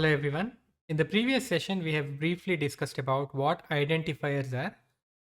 Hello everyone. In the previous session, we have briefly discussed about what identifiers are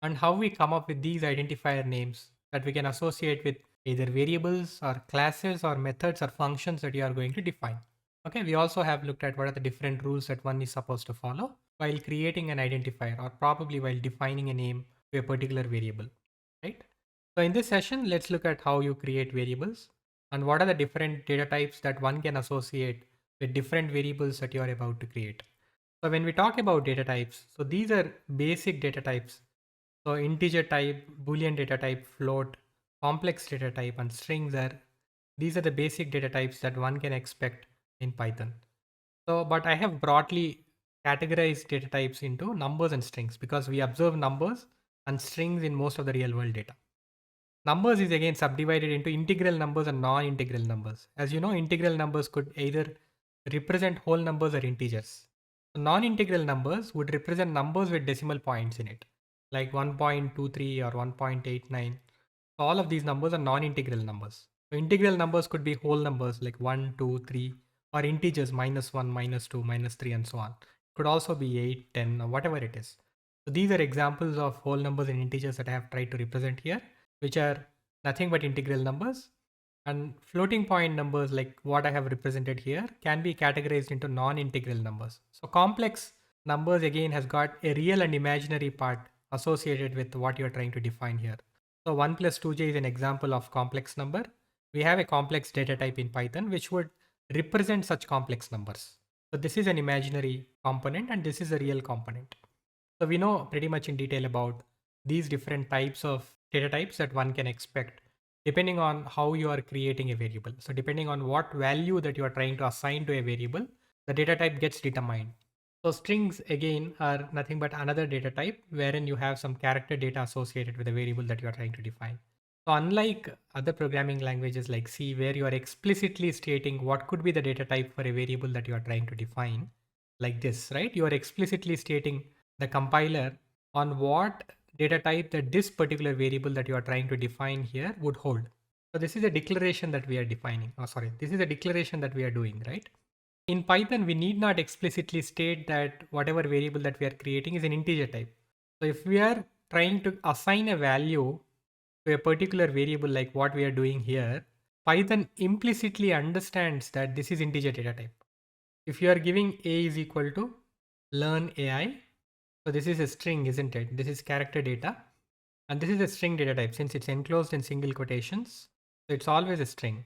and how we come up with these identifier names that we can associate with either variables or classes or methods or functions that you are going to define. Okay, we also have looked at what are the different rules that one is supposed to follow while creating an identifier or probably while defining a name to a particular variable, right? So in this session, let's look at how you create variables and what are the different data types that one can associate with different variables that you are about to create. So when we talk about data types, so these are basic data types. So integer type, Boolean data type, float, complex data type, and strings are these are the basic data types that one can expect in Python. So, but I have broadly categorized data types into numbers and strings because we observe numbers and strings in most of the real world data. Numbers is again subdivided into integral numbers and non-integral numbers. As you know, integral numbers could either represent whole numbers or integers. So non-integral numbers would represent numbers with decimal points in it, like 1.23 or 1.89. All of these numbers are non-integral numbers. So integral numbers could be whole numbers like 1, 2, 3, or integers -1, -2, -3, and so on. Could also be 8, 10, or whatever it is. So these are examples of whole numbers and integers that I have tried to represent here, which are nothing but integral numbers. And floating point numbers like what I have represented here can be categorized into non-integral numbers. So complex numbers again has got a real and imaginary part associated with what you're trying to define here. So 1 plus 2j is an example of complex number. We have a complex data type in Python which would represent such complex numbers. So this is an imaginary component and this is a real component. So we know pretty much in detail about these different types of data types that one can expect depending on how you are creating a variable. So depending on what value that you are trying to assign to a variable, the data type gets determined. So strings again are nothing but another data type wherein you have some character data associated with a variable that you are trying to define. So unlike other programming languages like C, where you are explicitly stating what could be the data type for a variable that you are trying to define, like this, right? You are explicitly stating the compiler on what data type that this particular variable that you are trying to define here would hold. So this is a declaration that we are defining. Oh, sorry, this is a declaration that we are doing, right? In Python, we need not explicitly state that whatever variable that we are creating is an integer type. So if we are trying to assign a value to a particular variable like what we are doing here, Python implicitly understands that this is integer data type. If you are giving a is equal to learn AI, so this is a string, isn't it? This is character data. And this is a string data type since it's enclosed in single quotations. So it's always a string.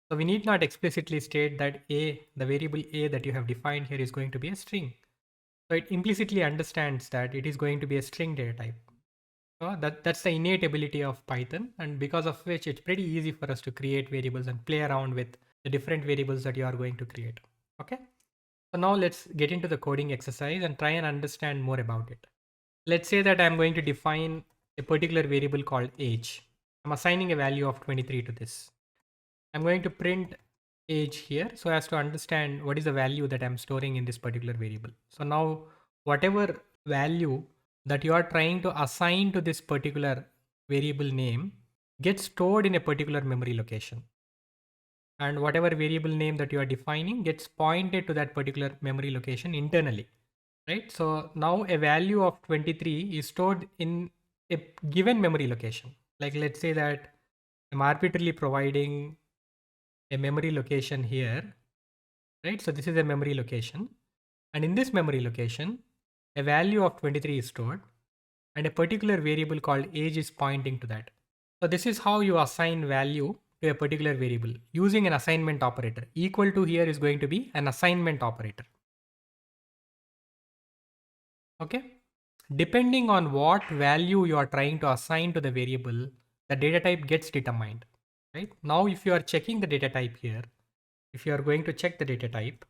So we need not explicitly state that a, the variable a that you have defined here is going to be a string. So it implicitly understands that it is going to be a string data type. So that's the innate ability of Python, and because of which it's pretty easy for us to create variables and play around with the different variables that you are going to create. Okay. So now let's get into the coding exercise and try and understand more about it. Let's say that I'm going to define a particular variable called age. I'm assigning a value of 23 to this. I'm going to print age here so as to understand what is the value that I'm storing in this particular variable. So now whatever value that you are trying to assign to this particular variable name gets stored in a particular memory location. And whatever variable name that you are defining gets pointed to that particular memory location internally, right? So now a value of 23 is stored in a given memory location. Like let's say that I'm arbitrarily providing a memory location here, right? So this is a memory location. And in this memory location, a value of 23 is stored and a particular variable called age is pointing to that. So this is how you assign value to a particular variable using an assignment operator. Equal to here is going to be an assignment operator. Okay. Depending on what value you are trying to assign to the variable, the data type gets determined, right? Now, if you are checking the data type here, if you are going to check the data type,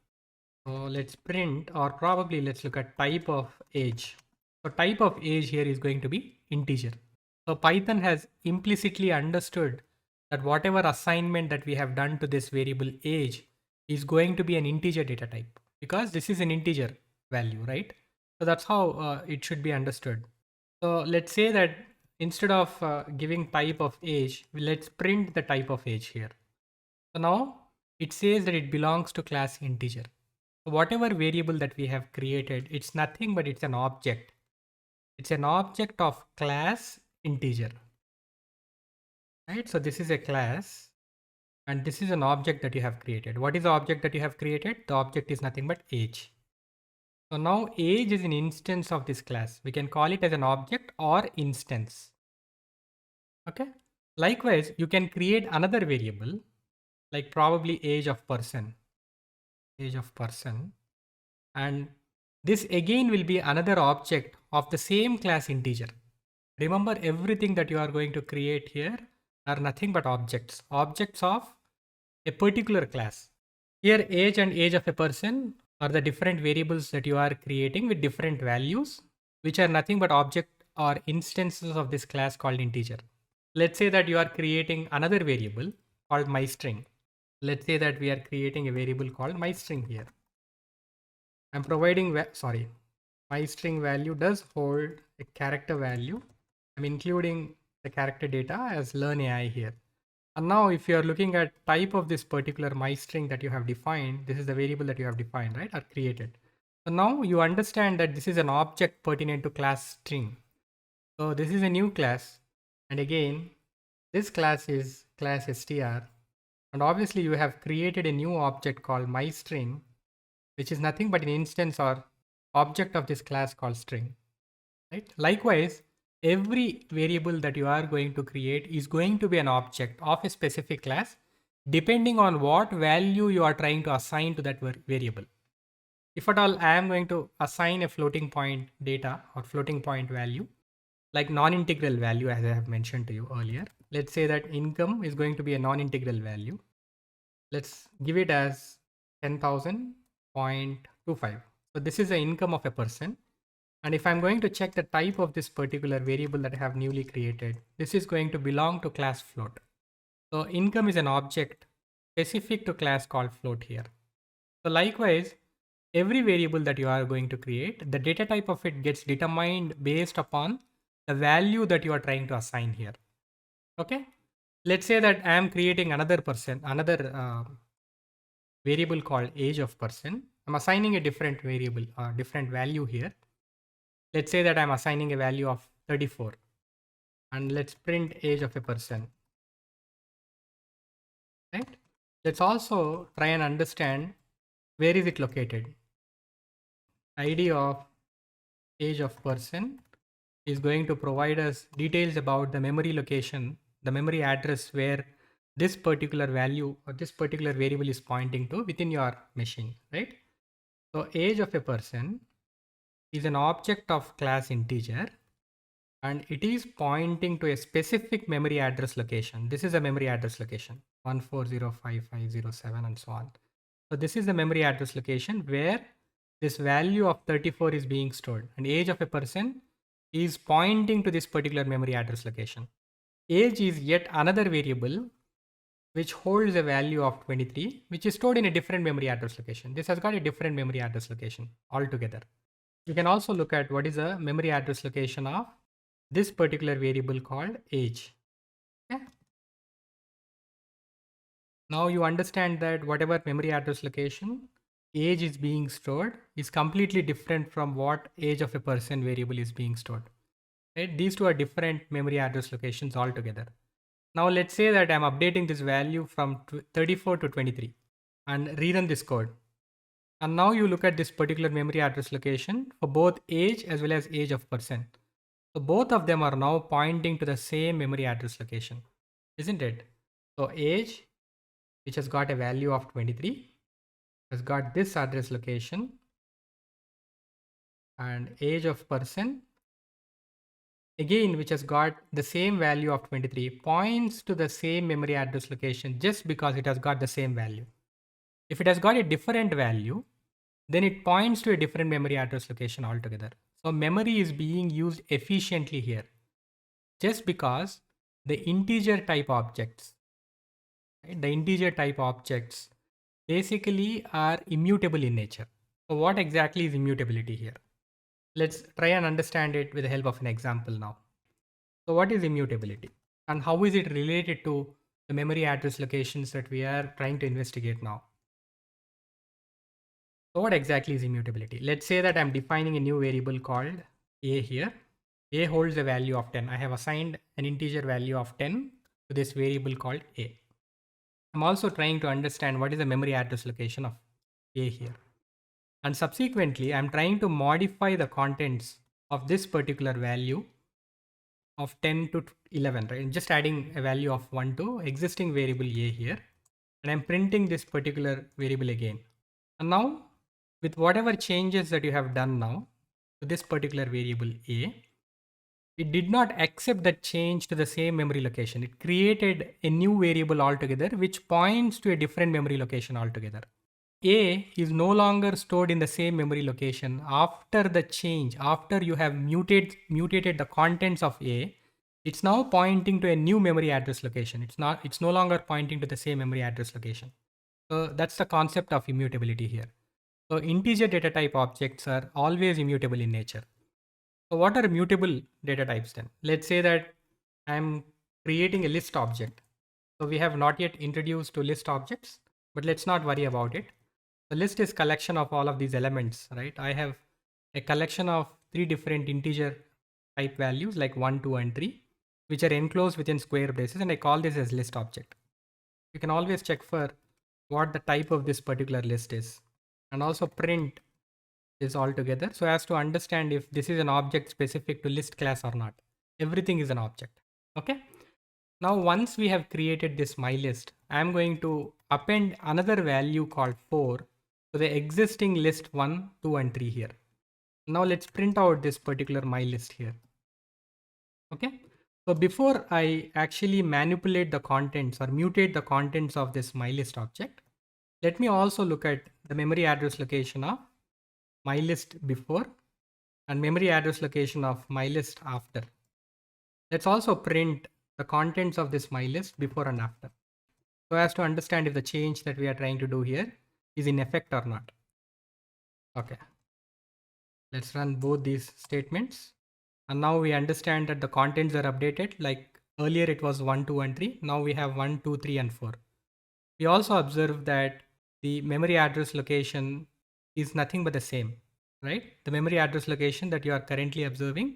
so let's print, or probably let's look at type of age. So type of age here is going to be integer. So Python has implicitly understood that whatever assignment that we have done to this variable age is going to be an integer data type because this is an integer value, right? So that's how it should be understood. So let's say that instead of giving type of age, let's print the type of age here. So now it says that it belongs to class integer. Whatever variable that we have created, it's nothing but it's an object. It's an object of class integer, right? So this is a class and this is an object that you have created. What is the object that you have created? The object is nothing but age. So now age is an instance of this class. We can call it as an object or instance. Okay. Likewise, you can create another variable like probably age of person, and this again will be another object of the same class integer. Remember, everything that you are going to create here are nothing but objects of a particular class. Here age and age of a person are the different variables that you are creating with different values, which are nothing but object or instances of this class called integer. Let's say that you are creating another variable called myString. Let's say that we are creating a variable called myString here. I'm providing, myString value does hold a character value. I'm including the character data as learn AI here. And now if you are looking at type of this particular myString that you have defined, this is the variable that you have defined, right, or created. So now you understand that this is an object pertinent to class string. So this is a new class. And again, this class is class str. And obviously you have created a new object called myString, which is nothing but an instance or object of this class called string, right? Likewise, every variable that you are going to create is going to be an object of a specific class, depending on what value you are trying to assign to that variable. If at all I am going to assign a floating point data or floating point value, like non-integral value, as I have mentioned to you earlier, let's say that income is going to be a non-integral value. Let's give it as 10,000.25. So this is the income of a person. And if I'm going to check the type of this particular variable that I have newly created, this is going to belong to class float. So income is an object specific to class called float here. So likewise, every variable that you are going to create, the data type of it gets determined based upon the value that you are trying to assign here. Okay. Let's say that I am creating another variable called age of person. I'm assigning a different variable, different value here. Let's say that I'm assigning a value of 34 and let's print age of a person, right? Let's also try and understand where is it located. ID of age of person is going to provide us details about the memory location, the memory address where this particular value or this particular variable is pointing to within your machine, right? So age of a person is an object of class integer and it is pointing to a specific memory address location. This is a memory address location 1405507 and so on. So this is the memory address location where this value of 34 is being stored, and age of a person is pointing to this particular memory address location. Age is yet another variable which holds a value of 23, which is stored in a different memory address location. This has got a different memory address location altogether. You can also look at what is the memory address location of this particular variable called age. Okay. Now you understand that whatever memory address location age is being stored is completely different from what age of a person variable is being stored. Right? These two are different memory address locations altogether. Now let's say that I'm updating this value from 34 to 23 and rerun this code. And now you look at this particular memory address location for both age as well as age of person. So both of them are now pointing to the same memory address location, isn't it? So age, which has got a value of 23, has got this address location, and age of person, again, which has got the same value of 23, points to the same memory address location just because it has got the same value. If it has got a different value, then it points to a different memory address location altogether. So memory is being used efficiently here just because the integer type objects, right, the integer type objects basically are immutable in nature. So what exactly is immutability here? Let's try and understand it with the help of an example now. So what is immutability and how is it related to the memory address locations that we are trying to investigate now? So what exactly is immutability? Let's say that I'm defining a new variable called a here. A holds a value of 10. I have assigned an integer value of 10 to this variable called a. I'm also trying to understand what is the memory address location of a here. And subsequently, I'm trying to modify the contents of this particular value of 10 to 11, right? I'm just adding a value of 1 to existing variable a here. And I'm printing this particular variable again. And now, with whatever changes that you have done now to this particular variable a, it did not accept that change to the same memory location. It created a new variable altogether, which points to a different memory location altogether. A is no longer stored in the same memory location after the change, after you have mutated the contents of A. It's now pointing to a new memory address location. It's no longer pointing to the same memory address location. So that's the concept of immutability here. So integer data type objects are always immutable in nature. So what are mutable data types then? Let's say that I'm creating a list object. So we have not yet introduced to list objects, but let's not worry about it. The list is collection of all of these elements, right? I have a collection of 3 different integer type values like 1, 2, and 3, which are enclosed within square braces, and I call this as list object. You can always check for what the type of this particular list is, and also print this all together so as to understand if this is an object specific to list class or not. Everything is an object. Okay. Now, once we have created this mylist, I'm going to append another value called 4 to the existing list 1, 2, and 3 here. Now let's print out this particular mylist here. Okay. So before I actually manipulate the contents or mutate the contents of this mylist object, let me also look at the memory address location of mylist before and memory address location of mylist after. Let's also print the contents of this mylist before and after, so as to understand if the change that we are trying to do here is in effect or not. Okay, let's run both these statements. And now we understand that the contents are updated. Like earlier it was 1, 2, and 3. Now we have 1, 2, 3, and 4. We also observe that the memory address location is nothing but the same, right? The memory address location that you are currently observing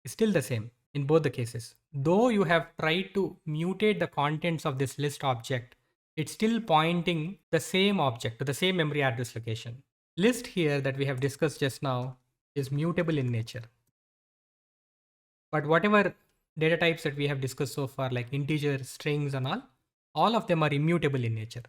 is still the same in both the cases. Though you have tried to mutate the contents of this list object, it's still pointing the same object to the same memory address location. List here that we have discussed just now is mutable in nature. But whatever data types that we have discussed so far, like integer, strings, and all of them are immutable in nature.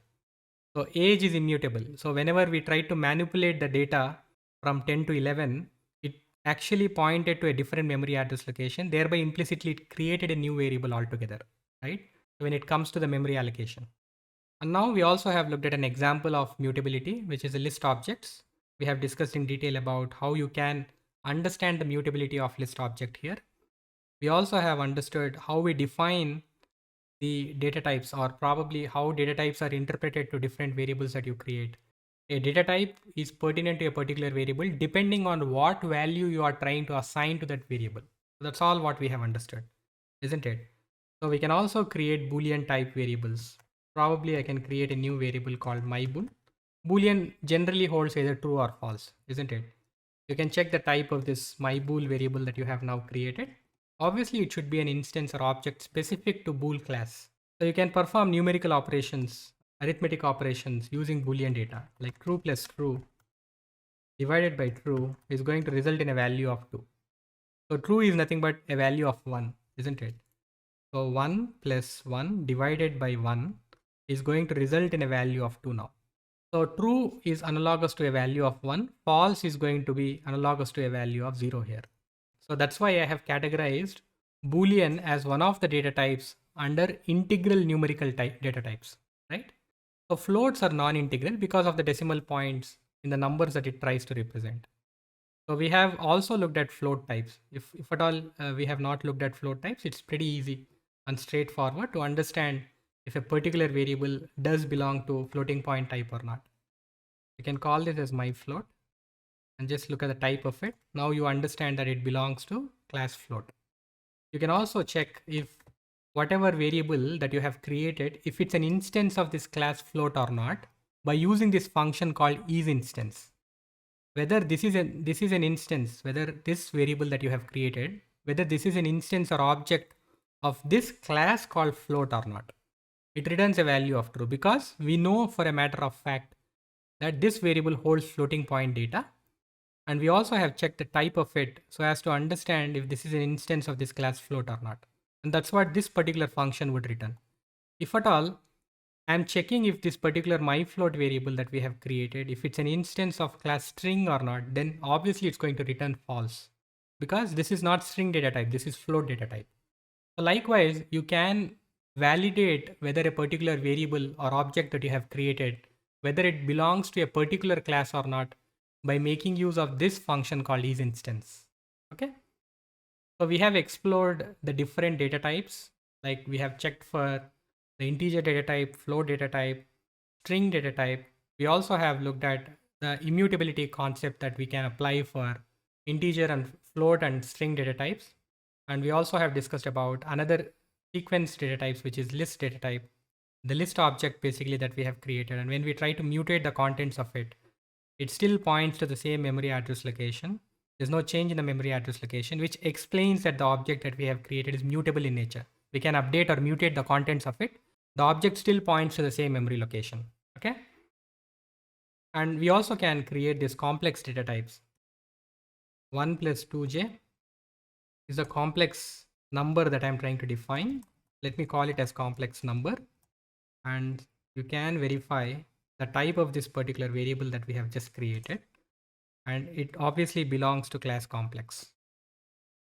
So age is immutable. So whenever we try to manipulate the data from 10 to 11, it actually pointed to a different memory address location, thereby implicitly it created a new variable altogether, right? When it comes to the memory allocation. And now we also have looked at an example of mutability, which is a list objects. We have discussed in detail about how you can understand the mutability of list object here. We also have understood how we define the data types, or probably how data types are interpreted to different variables that you create. A data type is pertinent to a particular variable depending on what value you are trying to assign to that variable. So that's all what we have understood, isn't it? So we can also create Boolean type variables. Probably I can create a new variable called mybool. Boolean generally holds either true or false, isn't it? You can check the type of this mybool variable that you have now created. Obviously, it should be an instance or object specific to bool class. So you can perform numerical operations, arithmetic operations using Boolean data, like true plus true divided by true is going to result in a value of 2. So true is nothing but a value of 1, isn't it? So 1 plus 1 divided by 1 is going to result in a value of 2 now. So true is analogous to a value of 1, false is going to be analogous to a value of 0 here. So that's why I have categorized Boolean as one of the data types under integral numerical type data types, right? So floats are non-integral because of the decimal points in the numbers that it tries to represent. So we have also looked at float types. If at all we have not looked at float types, it's pretty easy and straightforward to understand if a particular variable does belong to floating point type or not. You can call this as my float and just look at the type of it. Now you understand that it belongs to class float. You can also check if whatever variable that you have created, if it's an instance of this class float or not, by using this function called isInstance. whether this is an instance, whether this variable that you have created, whether this is an instance or object of this class called float or not. It returns a value of true because we know for a matter of fact that this variable holds floating point data. And we also have checked the type of it so as to understand if this is an instance of this class float or not. And that's what this particular function would return. If at all, I'm checking if this particular myFloat variable that we have created, if it's an instance of class string or not, then obviously it's going to return false because this is not string data type, this is float data type. So likewise, you can validate whether a particular variable or object that you have created, whether it belongs to a particular class or not by making use of this function called isInstance. Okay. So we have explored the different data types, like we have checked for the integer data type, float data type, string data type. We also have looked at the immutability concept that we can apply for integer and float and string data types. And we also have discussed about another sequence data types, which is list data type, the list object basically that we have created. And when we try to mutate the contents of it, it still points to the same memory address location. There's no change in the memory address location, which explains that the object that we have created is mutable in nature. We can update or mutate the contents of it. The object still points to the same memory location. Okay. And we also can create these complex data types. 1 plus 2j is a complex number that I'm trying to define. Let me call it as complex number. And you can verify the type of this particular variable that we have just created. And it obviously belongs to class complex.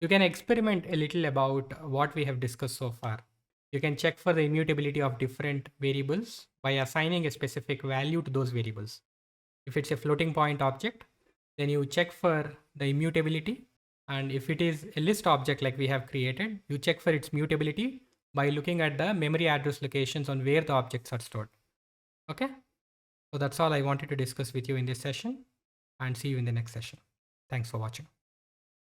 You can experiment a little about what we have discussed so far. You can check for the immutability of different variables by assigning a specific value to those variables. If it's a floating point object, then you check for the immutability. And if it is a list object like we have created, you check for its mutability by looking at the memory address locations on where the objects are stored. Okay. So that's all I wanted to discuss with you in this session, and see you in the next session. Thanks for watching.